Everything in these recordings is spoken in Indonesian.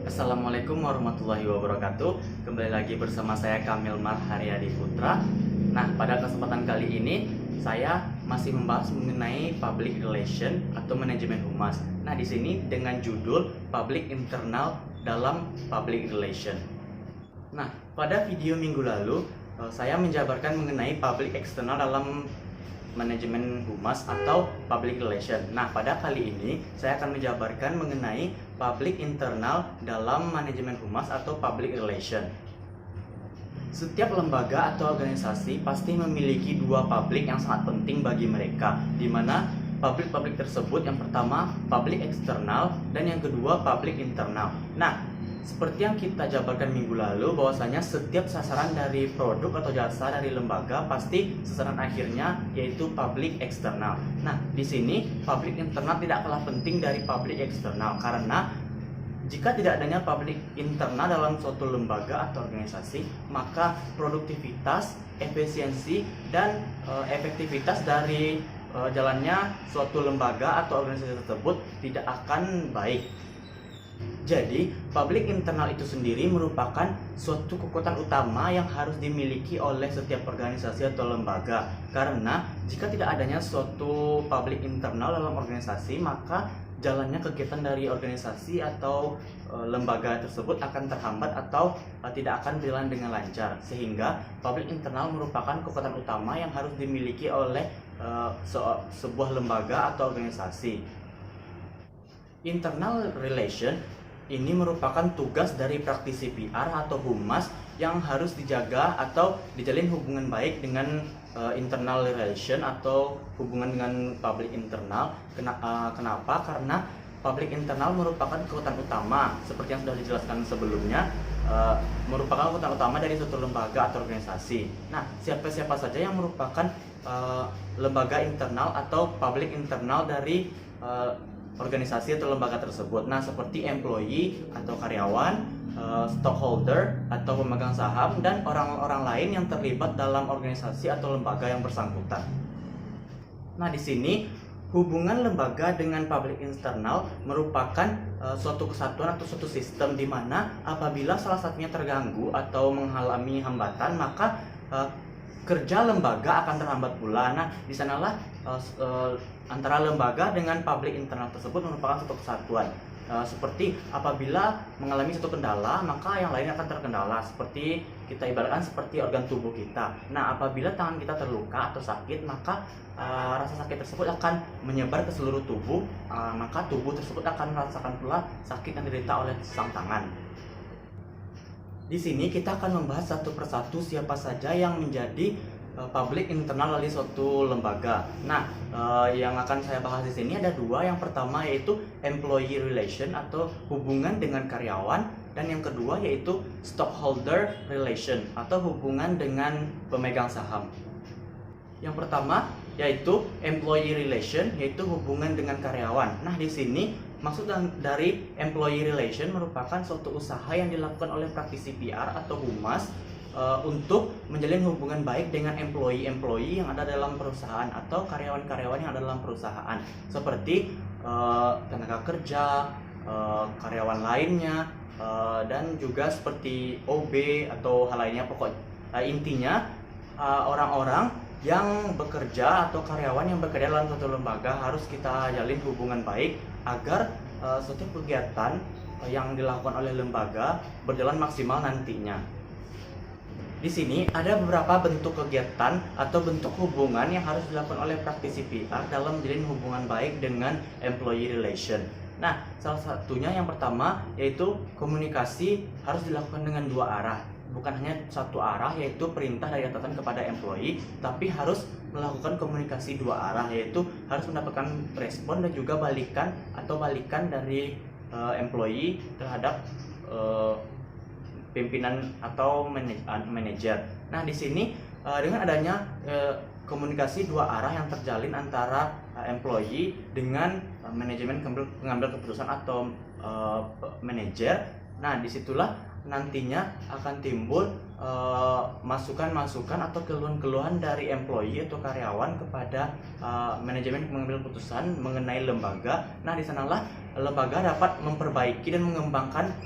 Assalamualaikum warahmatullahi wabarakatuh. Kembali lagi bersama saya Kamil Marharyadi Putra. Nah, pada kesempatan kali ini saya masih membahas mengenai public relation atau manajemen humas. Nah, di sini dengan judul public internal dalam public relation. Nah, pada video minggu lalu saya menjabarkan mengenai public eksternal dalam manajemen humas atau public relation. Nah, pada kali ini saya akan menjabarkan mengenai public internal dalam manajemen humas atau public relation. Setiap lembaga atau organisasi pasti memiliki dua public yang sangat penting bagi mereka, di mana public tersebut yang pertama public eksternal dan yang kedua public internal. Nah, seperti yang kita jabarkan minggu lalu bahwasanya setiap sasaran dari produk atau jasa dari lembaga pasti sasaran akhirnya yaitu public eksternal. Nah, di sini public internal tidak kalah penting dari public eksternal karena jika tidak adanya public internal dalam suatu lembaga atau organisasi, maka produktivitas, efisiensi, dan efektivitas dari jalannya suatu lembaga atau organisasi tersebut tidak akan baik. Jadi, public internal itu sendiri merupakan suatu kekuatan utama yang harus dimiliki oleh setiap organisasi atau lembaga. Karena jika tidak adanya suatu public internal dalam organisasi, maka jalannya kegiatan dari organisasi atau lembaga tersebut akan terhambat atau tidak akan berjalan dengan lancar. Sehingga public internal merupakan kekuatan utama yang harus dimiliki oleh sebuah lembaga atau organisasi. Internal relation ini merupakan tugas dari praktisi PR atau humas yang harus dijaga atau dijalin hubungan baik dengan internal relation atau hubungan dengan public internal. Kenapa? Karena public internal merupakan kekuatan utama seperti yang sudah dijelaskan sebelumnya, merupakan kekuatan utama dari suatu lembaga atau organisasi. Nah, siapa-siapa saja yang merupakan lembaga internal atau public internal dari organisasi atau lembaga tersebut. Nah, seperti employee atau karyawan, stockholder atau pemegang saham, dan orang-orang lain yang terlibat dalam organisasi atau lembaga yang bersangkutan. Nah, di sini hubungan lembaga dengan public internal merupakan suatu kesatuan atau suatu sistem di mana apabila salah satunya terganggu atau mengalami hambatan, maka kerja lembaga akan terhambat pula. Nah, di sanalah antara lembaga dengan public internal tersebut merupakan satu kesatuan. Seperti apabila mengalami satu kendala, maka yang lain akan terkendala. Seperti kita ibaratkan seperti organ tubuh kita. Nah, apabila tangan kita terluka atau sakit, maka rasa sakit tersebut akan menyebar ke seluruh tubuh. Maka tubuh tersebut akan merasakan pula sakit yang diderita oleh sang tangan. Di sini kita akan membahas satu persatu siapa saja yang menjadi public internal dari suatu lembaga. Nah, yang akan saya bahas di sini ada dua. Yang pertama yaitu employee relation atau hubungan dengan karyawan, dan yang kedua yaitu stockholder relation atau hubungan dengan pemegang saham. Yang pertama yaitu employee relation, yaitu hubungan dengan karyawan. Nah, di sini maksud dari employee relation merupakan suatu usaha yang dilakukan oleh praktisi PR atau humas untuk menjalin hubungan baik dengan employee yang ada dalam perusahaan atau karyawan-karyawan yang ada dalam perusahaan, seperti tenaga kerja, karyawan lainnya, dan juga seperti OB atau hal lainnya. Intinya orang-orang yang bekerja atau karyawan yang bekerja dalam suatu lembaga harus kita jalin hubungan baik agar setiap kegiatan yang dilakukan oleh lembaga berjalan maksimal nantinya. Di sini ada beberapa bentuk kegiatan atau bentuk hubungan yang harus dilakukan oleh praktisi PR dalam menjalin hubungan baik dengan employee relation. Nah, salah satunya yang pertama yaitu komunikasi harus dilakukan dengan dua arah. Bukan hanya satu arah yaitu perintah dari atasan kepada employee, tapi harus melakukan komunikasi dua arah, yaitu harus mendapatkan respon dan juga balikan dari employee terhadap pimpinan atau manajer. Nah, di sini dengan adanya komunikasi dua arah yang terjalin antara employee dengan manajemen pengambil keputusan atau manajer. Nah, disitulah nantinya akan timbul masukan-masukan atau keluhan-keluhan dari employee atau karyawan kepada manajemen pengambil keputusan mengenai lembaga. Nah, di sanalah lembaga dapat memperbaiki dan mengembangkan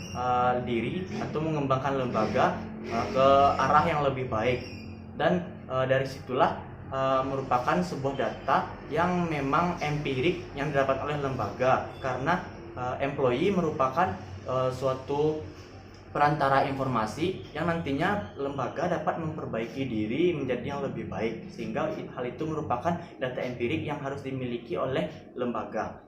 diri atau mengembangkan lembaga ke arah yang lebih baik. Dan dari situlah merupakan sebuah data yang memang empirik yang didapat oleh lembaga, karena employee merupakan suatu perantara informasi yang nantinya lembaga dapat memperbaiki diri menjadi yang lebih baik, sehingga hal itu merupakan data empirik yang harus dimiliki oleh lembaga.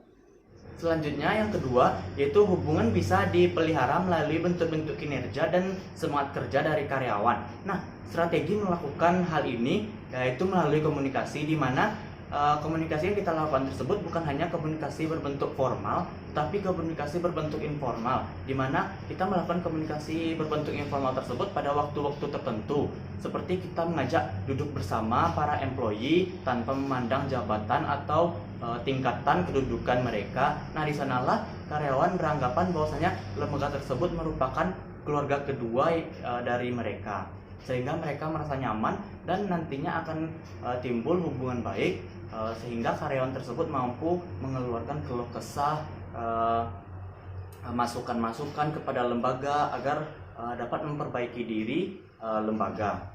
Selanjutnya yang kedua yaitu hubungan bisa dipelihara melalui bentuk-bentuk kinerja dan semangat kerja dari karyawan. Nah, strategi melakukan hal ini yaitu melalui komunikasi, di mana komunikasi yang kita lakukan tersebut bukan hanya komunikasi berbentuk formal, tapi komunikasi berbentuk informal, di mana kita melakukan komunikasi berbentuk informal tersebut pada waktu-waktu tertentu, seperti kita mengajak duduk bersama para employee tanpa memandang jabatan atau tingkatan kedudukan mereka. Nah, di sanalah karyawan beranggapan bahwasanya lembaga tersebut merupakan keluarga kedua dari mereka, sehingga mereka merasa nyaman dan nantinya akan timbul hubungan baik, sehingga karyawan tersebut mampu mengeluarkan keluh kesah, masukan-masukan kepada lembaga agar dapat memperbaiki diri lembaga.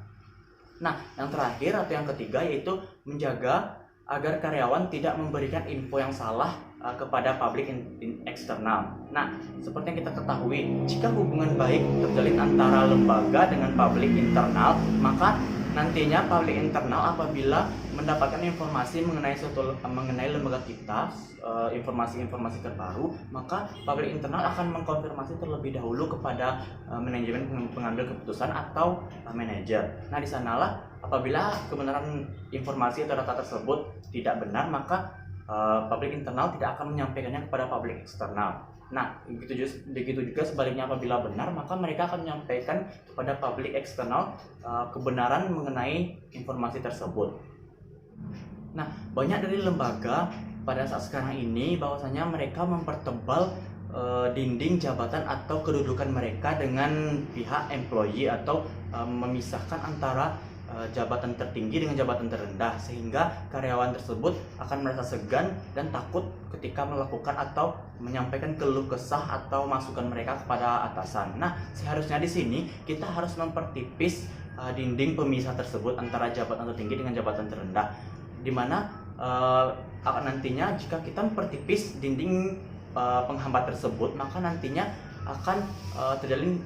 Nah, yang terakhir atau yang ketiga yaitu menjaga agar karyawan tidak memberikan info yang salah kepada publik eksternal. Nah, seperti yang kita ketahui, jika hubungan baik terjalin antara lembaga dengan publik internal, maka nantinya publik internal apabila mendapatkan informasi mengenai lembaga kita, informasi-informasi terbaru, maka publik internal akan mengkonfirmasi terlebih dahulu kepada manajemen pengambil keputusan atau manajer. Nah, di sanalah apabila kebenaran informasi atau data tersebut tidak benar, maka publik internal tidak akan menyampaikannya kepada publik eksternal. Nah, begitu juga sebaliknya, apabila benar, maka mereka akan menyampaikan kepada publik eksternal kebenaran mengenai informasi tersebut. Nah, banyak dari lembaga pada saat sekarang ini bahwasanya mereka mempertebal dinding jabatan atau kedudukan mereka dengan pihak employee, atau memisahkan antara jabatan tertinggi dengan jabatan terendah, sehingga karyawan tersebut akan merasa segan dan takut ketika melakukan atau menyampaikan keluh kesah atau masukan mereka kepada atasan. Nah, seharusnya di sini kita harus mempertipis dinding pemisah tersebut antara jabatan tertinggi dengan jabatan terendah, di mana nantinya jika kita mempertipis dinding penghambat tersebut, maka nantinya akan terjalin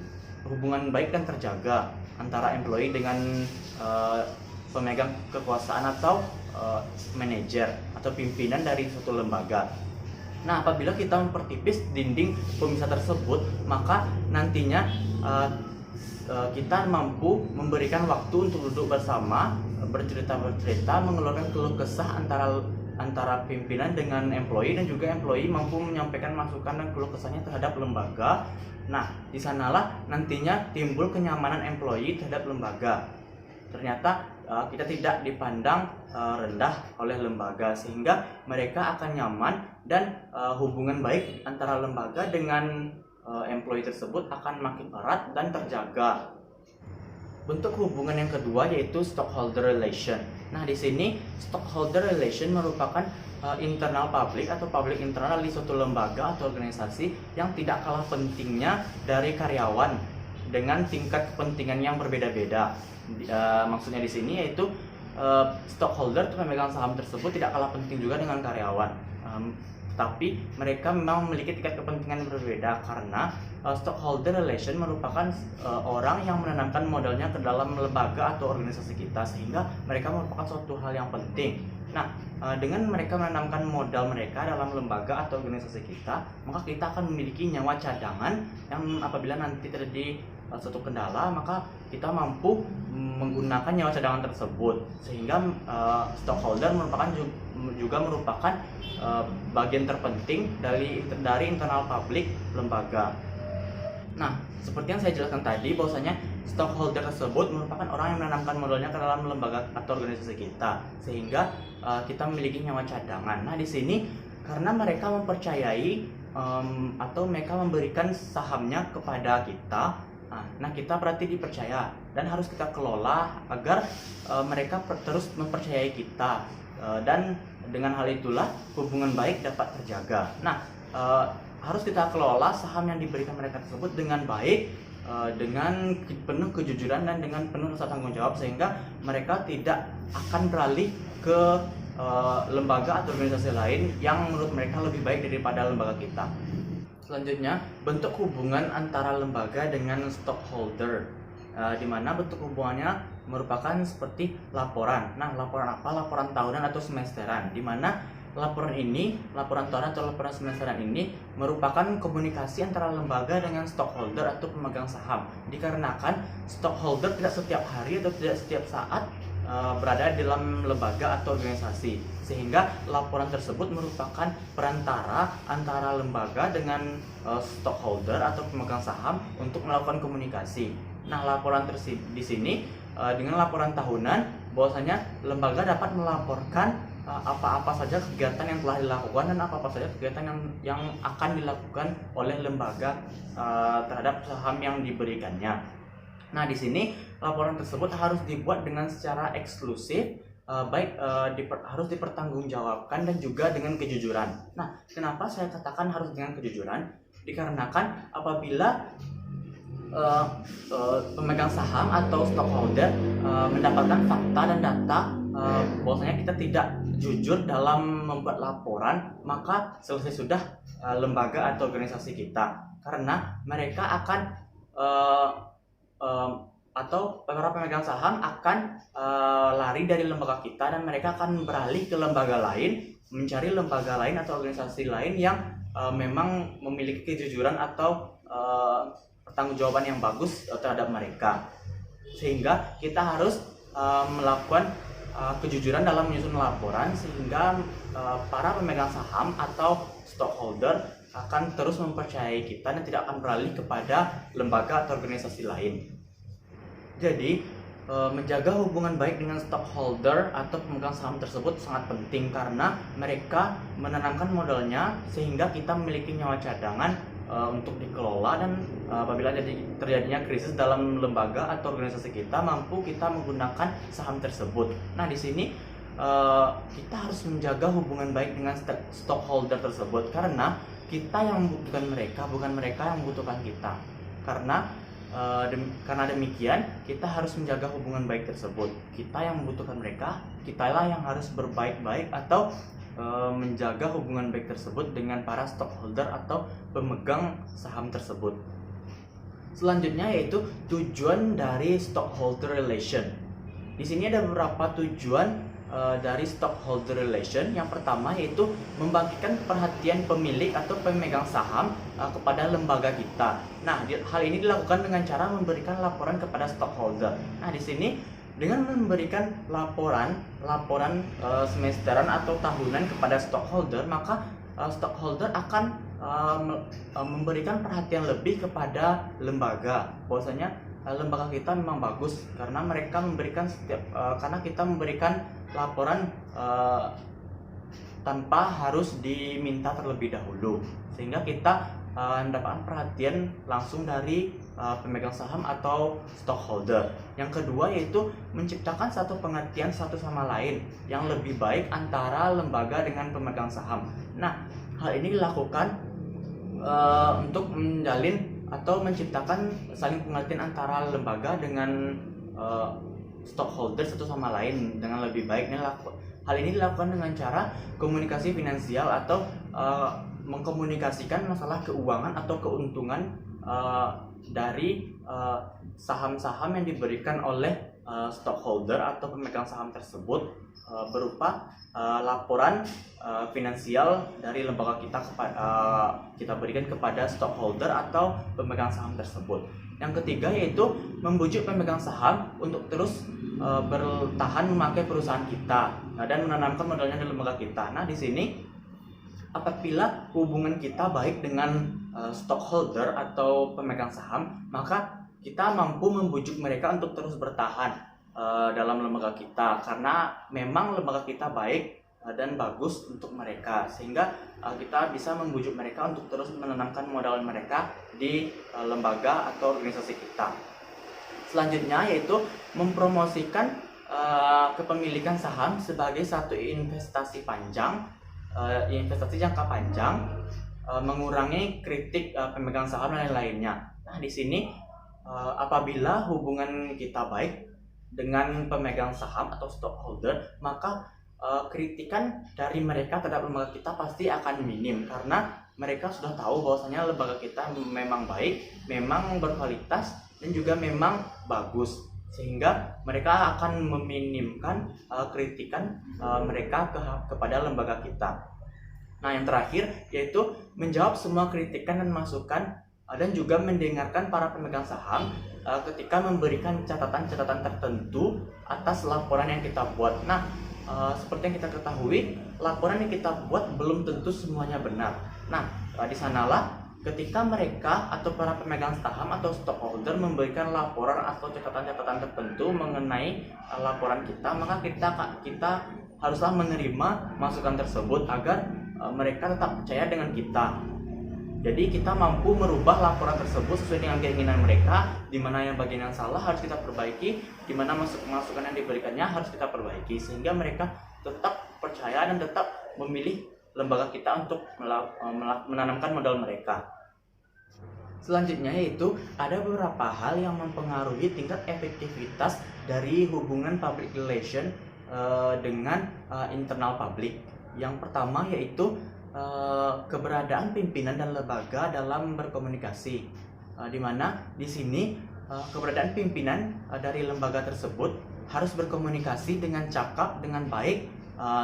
hubungan baik dan terjaga antara employee dengan pemegang kekuasaan atau manajer atau pimpinan dari suatu lembaga. Nah, apabila kita mempertipis dinding pemisah tersebut, maka nantinya kita mampu memberikan waktu untuk duduk bersama, bercerita, mengeluarkan keluh kesah antara pimpinan dengan employee, dan juga employee mampu menyampaikan masukan dan keluh kesahnya terhadap lembaga. Nah, di sanalah nantinya timbul kenyamanan employee terhadap lembaga. Ternyata kita tidak dipandang rendah oleh lembaga, sehingga mereka akan nyaman dan hubungan baik antara lembaga dengan employee tersebut akan makin erat dan terjaga. Bentuk hubungan yang kedua yaitu stockholder relation. Nah, di sini stockholder relation merupakan internal public atau public internal di suatu lembaga atau organisasi yang tidak kalah pentingnya dari karyawan dengan tingkat kepentingan yang berbeda-beda. Maksudnya di sini yaitu stockholder atau pemegang saham tersebut tidak kalah penting juga dengan karyawan. Tapi mereka memang memiliki tingkat kepentingan yang berbeda, karena stockholder relation merupakan orang yang menanamkan modalnya ke dalam lembaga atau organisasi kita, sehingga mereka merupakan suatu hal yang penting. Nah, dengan mereka menanamkan modal mereka dalam lembaga atau organisasi kita, maka kita akan memiliki nyawa cadangan yang apabila nanti terjadi suatu kendala, maka kita mampu menggunakan nyawa cadangan tersebut, sehingga stockholder juga merupakan bagian terpenting dari internal publik lembaga. Nah, seperti yang saya jelaskan tadi, bahwasanya stockholder tersebut merupakan orang yang menanamkan modalnya ke dalam lembaga atau organisasi kita, sehingga kita memiliki nyawa cadangan. Nah, di sini karena mereka mempercayai atau mereka memberikan sahamnya kepada kita, Nah, kita berarti dipercaya dan harus kita kelola agar mereka terus mempercayai kita, dan dengan hal itulah hubungan baik dapat terjaga. Nah, harus kita kelola saham yang diberikan mereka tersebut dengan baik, dengan penuh kejujuran dan dengan penuh rasa tanggung jawab, sehingga mereka tidak akan beralih ke lembaga atau organisasi lain yang menurut mereka lebih baik daripada lembaga kita. Selanjutnya, bentuk hubungan antara lembaga dengan stockholder, di mana bentuk hubungannya merupakan seperti laporan. Nah, laporan apa? Laporan tahunan atau semesteran, di mana laporan tahunan atau laporan semesteran ini merupakan komunikasi antara lembaga dengan stockholder atau pemegang saham. Dikarenakan stockholder tidak setiap hari atau tidak setiap saat berada dalam lembaga atau organisasi, sehingga laporan tersebut merupakan perantara antara lembaga dengan stockholder atau pemegang saham untuk melakukan komunikasi. Nah, laporan di sini dengan laporan tahunan, bahwasanya lembaga dapat melaporkan apa-apa saja kegiatan yang telah dilakukan dan apa-apa saja kegiatan yang akan dilakukan oleh lembaga terhadap saham yang diberikannya. Nah, di sini laporan tersebut harus dibuat dengan secara eksklusif, harus dipertanggungjawabkan dan juga dengan kejujuran. Nah, kenapa saya katakan harus dengan kejujuran? Dikarenakan apabila pemegang saham atau stockholder mendapatkan fakta dan data bahwasanya kita tidak jujur dalam membuat laporan, maka selesai sudah lembaga atau organisasi kita, karena mereka akan atau para pemegang saham akan lari dari lembaga kita dan mereka akan beralih ke lembaga lain, mencari lembaga lain atau organisasi lain yang memang memiliki kejujuran atau pertanggungjawaban yang bagus terhadap mereka. Sehingga kita harus melakukan kejujuran dalam menyusun laporan, sehingga para pemegang saham atau stockholder akan terus mempercayai kita dan tidak akan beralih kepada lembaga atau organisasi lain. Jadi, menjaga hubungan baik dengan stockholder atau pemegang saham tersebut sangat penting, karena mereka menanamkan modalnya sehingga kita memiliki nyawa cadangan untuk dikelola, dan apabila terjadinya krisis dalam lembaga atau organisasi kita, mampu kita menggunakan saham tersebut. Nah, di sini kita harus menjaga hubungan baik dengan stockholder tersebut, karena kita yang membutuhkan mereka, bukan mereka yang membutuhkan kita. Karena demikian, kita harus menjaga hubungan baik tersebut. Kita yang membutuhkan mereka, kitalah yang harus berbaik-baik atau menjaga hubungan baik tersebut dengan para stockholder atau pemegang saham tersebut. Selanjutnya yaitu tujuan dari stockholder relation. Di sini ada beberapa tujuan dari stockholder relation. Yang pertama yaitu membangkitkan perhatian pemilik atau pemegang saham kepada lembaga kita. Nah, hal ini dilakukan dengan cara memberikan laporan kepada stockholder. Nah, di sini dengan memberikan laporan semesteran atau tahunan kepada stockholder, maka stockholder akan memberikan perhatian lebih kepada lembaga. Bahwasanya lembaga kita memang bagus karena mereka memberikan karena kita memberikan laporan tanpa harus diminta terlebih dahulu, sehingga kita mendapatkan perhatian langsung dari pemegang saham atau stockholder. Yang kedua yaitu menciptakan satu pengertian satu sama lain yang lebih baik antara lembaga dengan pemegang saham. Nah, hal ini dilakukan untuk menjalin atau menciptakan saling pengertian antara lembaga dengan stockholder satu sama lain dengan lebih baik. Hal ini dilakukan dengan cara komunikasi finansial atau mengkomunikasikan masalah keuangan atau keuntungan dari saham-saham yang diberikan oleh stockholder atau pemegang saham tersebut berupa laporan finansial dari lembaga kita berikan kepada stockholder atau pemegang saham tersebut. Yang ketiga yaitu membujuk pemegang saham untuk terus bertahan memakai perusahaan kita dan menanamkan modalnya di lembaga kita. Nah, di sini apabila hubungan kita baik dengan stockholder atau pemegang saham, maka kita mampu membujuk mereka untuk terus bertahan dalam lembaga kita, karena memang lembaga kita baik dan bagus untuk mereka, sehingga kita bisa membujuk mereka untuk terus menanamkan modal mereka di lembaga atau organisasi kita. Selanjutnya yaitu mempromosikan kepemilikan saham sebagai satu investasi panjang, investasi jangka panjang, mengurangi kritik pemegang saham dan lainnya. Nah, di sini apabila hubungan kita baik dengan pemegang saham atau stockholder, maka kritikan dari mereka terhadap lembaga kita pasti akan minim, karena mereka sudah tahu bahwasanya lembaga kita memang baik, memang berkualitas, dan juga memang bagus, sehingga mereka akan meminimkan kritikan mereka kepada lembaga kita. Nah, yang terakhir yaitu menjawab semua kritikan dan masukan dan juga mendengarkan para pemegang saham ketika memberikan catatan-catatan tertentu atas laporan yang kita buat. Nah, seperti yang kita ketahui, laporan yang kita buat belum tentu semuanya benar. Nah, di sanalah ketika mereka atau para pemegang saham atau stockholder memberikan laporan atau catatan-catatan tertentu mengenai laporan kita, maka kita haruslah menerima masukan tersebut agar mereka tetap percaya dengan kita. Jadi kita mampu merubah laporan tersebut sesuai dengan keinginan mereka, di mana yang bagian yang salah harus kita perbaiki, di mana masukan yang diberikannya harus kita perbaiki, sehingga mereka tetap percaya dan tetap memilih lembaga kita untuk menanamkan modal mereka. Selanjutnya yaitu ada beberapa hal yang mempengaruhi tingkat efektivitas dari hubungan public relation dengan internal public. Yang pertama yaitu keberadaan pimpinan dan lembaga dalam berkomunikasi, di mana di sini keberadaan pimpinan dari lembaga tersebut harus berkomunikasi dengan cakap, dengan baik,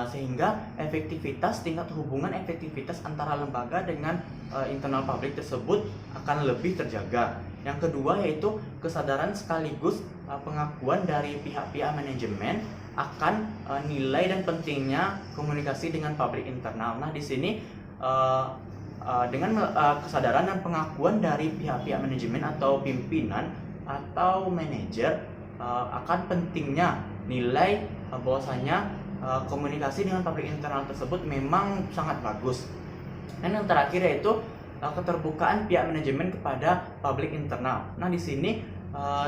sehingga tingkat hubungan efektivitas antara lembaga dengan internal public tersebut akan lebih terjaga. Yang kedua yaitu kesadaran sekaligus pengakuan dari pihak-pihak manajemen akan nilai dan pentingnya komunikasi dengan publik internal. Nah, di sini dengan kesadaran dan pengakuan dari pihak-pihak manajemen atau pimpinan atau manajer akan pentingnya nilai bahwasanya komunikasi dengan publik internal tersebut memang sangat bagus. Dan yang terakhir yaitu keterbukaan pihak manajemen kepada publik internal. Nah, di sini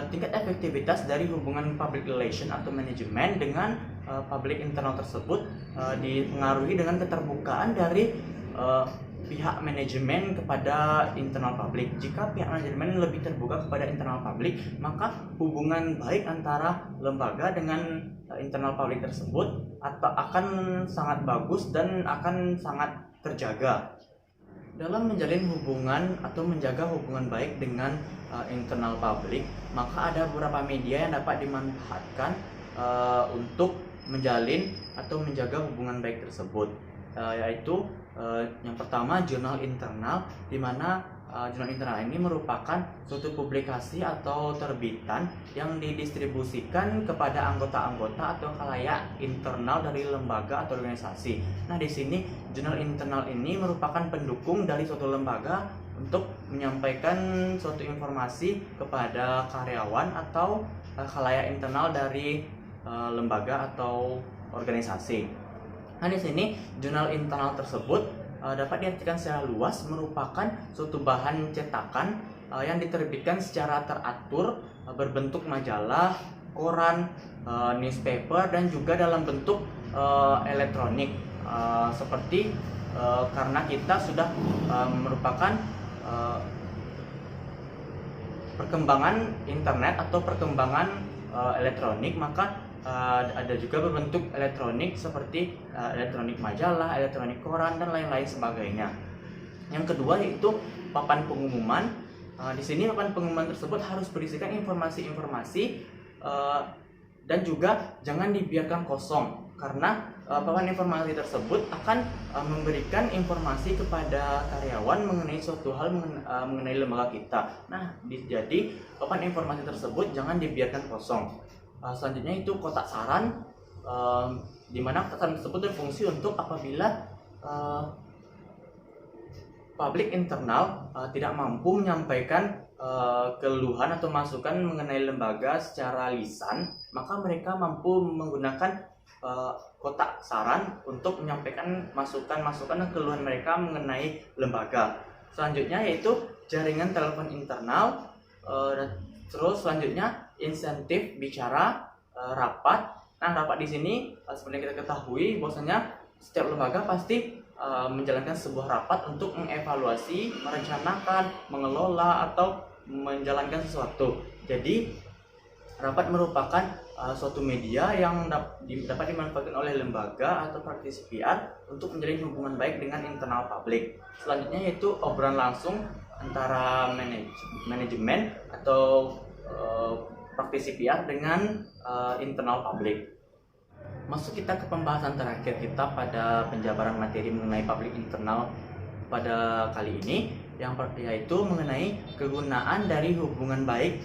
tingkat efektivitas dari hubungan public relation atau manajemen dengan public internal tersebut dipengaruhi dengan keterbukaan dari pihak manajemen kepada internal public. Jika pihak manajemen lebih terbuka kepada internal public, maka hubungan baik antara lembaga dengan internal public tersebut akan sangat bagus dan akan sangat terjaga. Dalam menjalin hubungan atau menjaga hubungan baik dengan internal public, maka ada beberapa media yang dapat dimanfaatkan untuk menjalin atau menjaga hubungan baik tersebut, yaitu yang pertama jurnal internal, di mana jurnal internal ini merupakan suatu publikasi atau terbitan yang didistribusikan kepada anggota-anggota atau khalayak internal dari lembaga atau organisasi. Nah, di sini jurnal internal ini merupakan pendukung dari suatu lembaga untuk menyampaikan suatu informasi kepada karyawan atau khalayak internal dari lembaga atau organisasi. Nah, di sini jurnal internal tersebut dapat diartikan secara luas merupakan suatu bahan cetakan yang diterbitkan secara teratur berbentuk majalah, koran, newspaper, dan juga dalam bentuk elektronik, seperti karena kita sudah merupakan perkembangan internet atau perkembangan elektronik, maka ada juga berbentuk elektronik seperti elektronik majalah, elektronik koran, dan lain-lain sebagainya. Yang kedua yaitu papan pengumuman. Di sini papan pengumuman tersebut harus berisikan informasi-informasi dan juga jangan dibiarkan kosong, karena papan informasi tersebut akan memberikan informasi kepada karyawan mengenai suatu hal mengenai lembaga kita. Nah, jadi papan informasi tersebut jangan dibiarkan kosong. Selanjutnya itu kotak saran, di mana kotak saran tersebut berfungsi untuk apabila publik internal tidak mampu menyampaikan keluhan atau masukan mengenai lembaga secara lisan, maka mereka mampu menggunakan kotak saran untuk menyampaikan masukan-masukan dan keluhan mereka mengenai lembaga. Selanjutnya yaitu jaringan telepon internal, terus selanjutnya insentif bicara, rapat. Nah, rapat di sini seperti yang kita ketahui bahwasanya setiap lembaga pasti menjalankan sebuah rapat untuk mengevaluasi, merencanakan, mengelola atau menjalankan sesuatu. Jadi rapat merupakan suatu media yang dapat dimanfaatkan oleh lembaga atau praktisi PR untuk menjalin hubungan baik dengan internal publik. Selanjutnya yaitu obrolan langsung antara manajemen atau praktisi PR dengan internal publik. Masuk kita ke pembahasan terakhir kita pada penjabaran materi mengenai public internal pada kali ini, yaitu mengenai kegunaan dari hubungan baik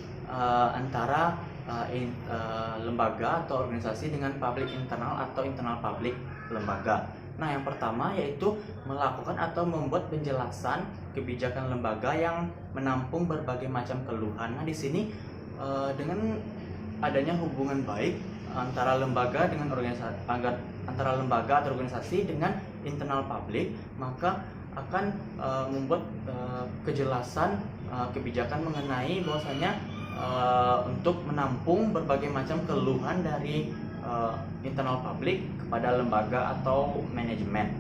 antara lembaga atau organisasi dengan public internal atau internal public lembaga. Nah, yang pertama yaitu melakukan atau membuat penjelasan kebijakan lembaga yang menampung berbagai macam keluhan. Nah, di sini dengan adanya hubungan baik antara lembaga dengan organisasi, antara lembaga atau organisasi dengan internal publik, maka akan membuat kejelasan kebijakan mengenai bahwasanya untuk menampung berbagai macam keluhan dari internal publik kepada lembaga atau manajemen.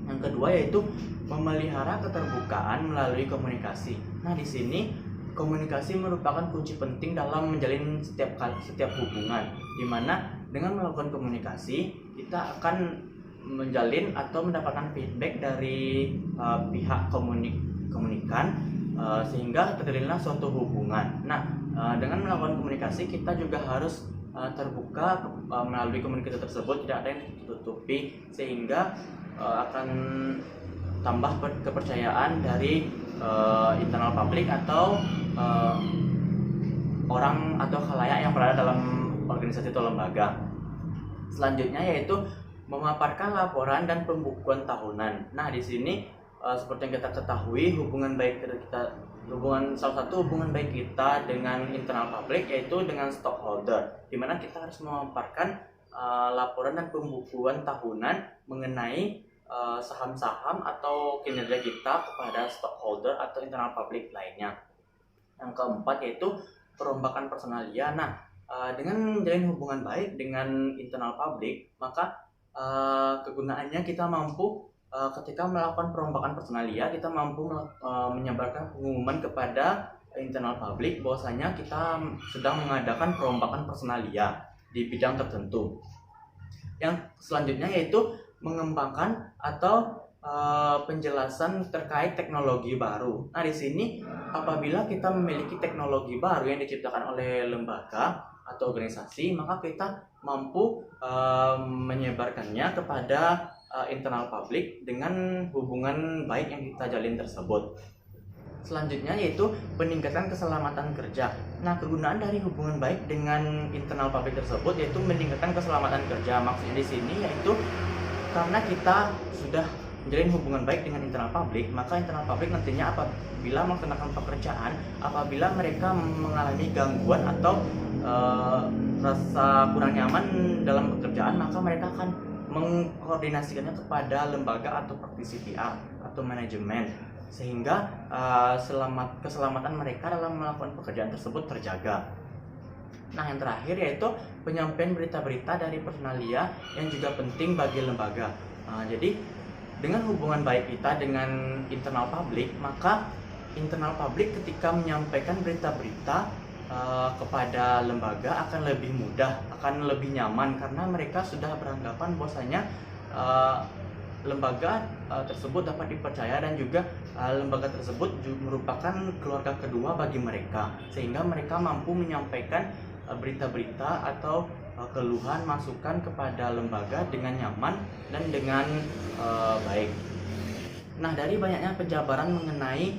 Yang kedua yaitu memelihara keterbukaan melalui komunikasi. Nah, di sini komunikasi merupakan kunci penting dalam menjalin setiap hubungan, di mana dengan melakukan komunikasi kita akan menjalin atau mendapatkan feedback dari pihak komunikan sehingga terjalinlah suatu hubungan. Nah, dengan melakukan komunikasi kita juga harus terbuka melalui komunikasi tersebut, tidak ada yang ditutupi, sehingga akan tambah kepercayaan dari internal publik atau orang atau khalayak yang berada dalam organisasi atau lembaga. Selanjutnya yaitu memaparkan laporan dan pembukuan tahunan. Nah, di sini seperti yang kita ketahui salah satu hubungan baik kita dengan internal publik yaitu dengan stockholder, di mana kita harus memaparkan laporan dan pembukuan tahunan mengenai saham-saham atau kinerja kita kepada stockholder atau internal publik lainnya. Yang keempat yaitu perombakan personalia. Nah, dengan menjalin hubungan baik dengan internal publik, maka kegunaannya kita mampu ketika melakukan perombakan personalia, kita mampu menyebarkan pengumuman kepada internal publik bahwasanya kita sedang mengadakan perombakan personalia di bidang tertentu. Yang selanjutnya yaitu mengembangkan atau penjelasan terkait teknologi baru. Nah, di sini apabila kita memiliki teknologi baru yang diciptakan oleh lembaga atau organisasi, maka kita mampu menyebarkannya kepada internal publik dengan hubungan baik yang kita jalin tersebut. Selanjutnya yaitu peningkatan keselamatan kerja. Nah, kegunaan dari hubungan baik dengan internal publik tersebut yaitu meningkatkan keselamatan kerja. Maksudnya di sini yaitu karena kita sudah menjalin hubungan baik dengan internal publik, maka internal publik nantinya apabila melaksanakan pekerjaan, apabila mereka mengalami gangguan atau rasa kurang nyaman dalam pekerjaan, maka mereka akan mengkoordinasikannya kepada lembaga atau praktisi PR atau manajemen, sehingga keselamatan mereka dalam melakukan pekerjaan tersebut terjaga. Nah, yang terakhir yaitu penyampaian berita-berita dari personalia yang juga penting bagi lembaga. Jadi dengan hubungan baik kita dengan internal publik, maka internal publik ketika menyampaikan berita-berita kepada lembaga akan lebih mudah, akan lebih nyaman, karena mereka sudah beranggapan bahwasanya lembaga tersebut dapat dipercaya dan juga lembaga tersebut juga merupakan keluarga kedua bagi mereka, sehingga mereka mampu menyampaikan berita-berita atau keluhan masukan kepada lembaga dengan nyaman dan dengan baik. Nah, dari banyaknya penjabaran mengenai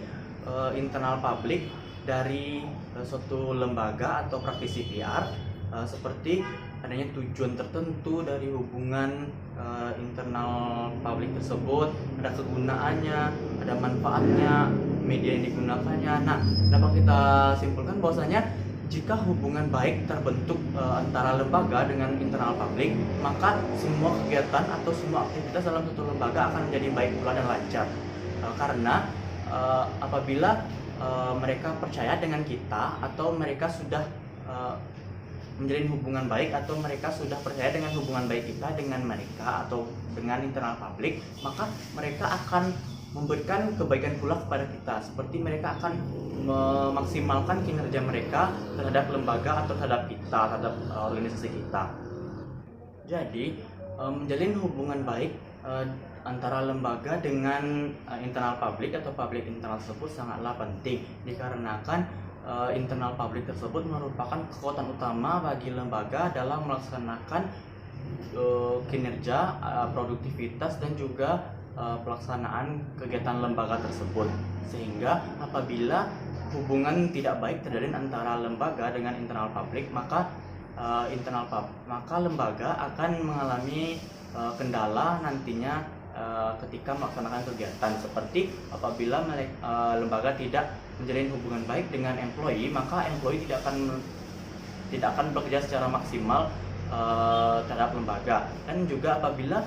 internal publik dari suatu lembaga atau praktisi PR, seperti adanya tujuan tertentu dari hubungan internal publik tersebut, ada kegunaannya, ada manfaatnya, media yang digunakannya. Nah, dapat kita simpulkan bahwasanya jika hubungan baik terbentuk antara lembaga dengan internal publik, maka semua kegiatan atau semua aktivitas dalam suatu lembaga akan menjadi baik pula dan lancar. Karena apabila mereka percaya dengan kita atau mereka sudah menjalin hubungan baik atau mereka sudah percaya dengan hubungan baik kita dengan mereka atau dengan internal publik, maka mereka akan memberikan kebaikan pula kepada kita, seperti mereka akan memaksimalkan kinerja mereka terhadap lembaga atau terhadap kita, terhadap organisasi kita. Jadi menjalin hubungan baik antara lembaga dengan internal publik atau publik internal tersebut sangatlah penting, dikarenakan internal publik tersebut merupakan kekuatan utama bagi lembaga dalam melaksanakan kinerja, produktivitas dan juga pelaksanaan kegiatan lembaga tersebut. Sehingga apabila hubungan tidak baik terjalin antara lembaga dengan internal publik, maka maka lembaga akan mengalami kendala nantinya ketika melaksanakan kegiatan, seperti apabila lembaga tidak menjalin hubungan baik dengan employee, maka employee tidak akan bekerja secara maksimal terhadap lembaga. Dan juga apabila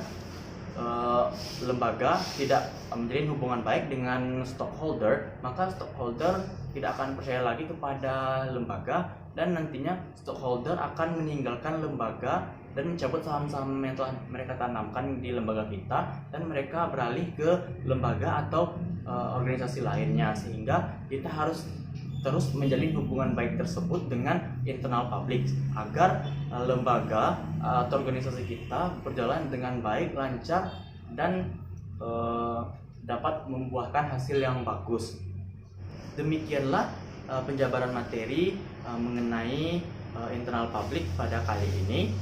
lembaga tidak menjalin hubungan baik dengan stockholder, maka stockholder tidak akan percaya lagi kepada lembaga, dan nantinya stockholder akan meninggalkan lembaga dan mencabut saham-saham yang telah mereka tanamkan di lembaga kita, dan mereka beralih ke lembaga atau organisasi lainnya. Sehingga kita harus terus menjalin hubungan baik tersebut dengan internal publik agar lembaga atau organisasi kita berjalan dengan baik, lancar, dan dapat membuahkan hasil yang bagus. Demikianlah penjabaran materi mengenai internal publik pada kali ini.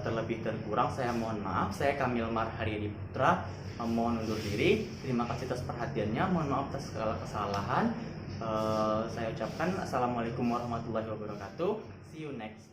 Terlebih terkurang saya mohon maaf. Saya Kamil Marharyadi Putra mohon undur diri. Terima kasih atas perhatiannya, mohon maaf atas segala kesalahan. Saya ucapkan assalamualaikum warahmatullahi wabarakatuh. See you next.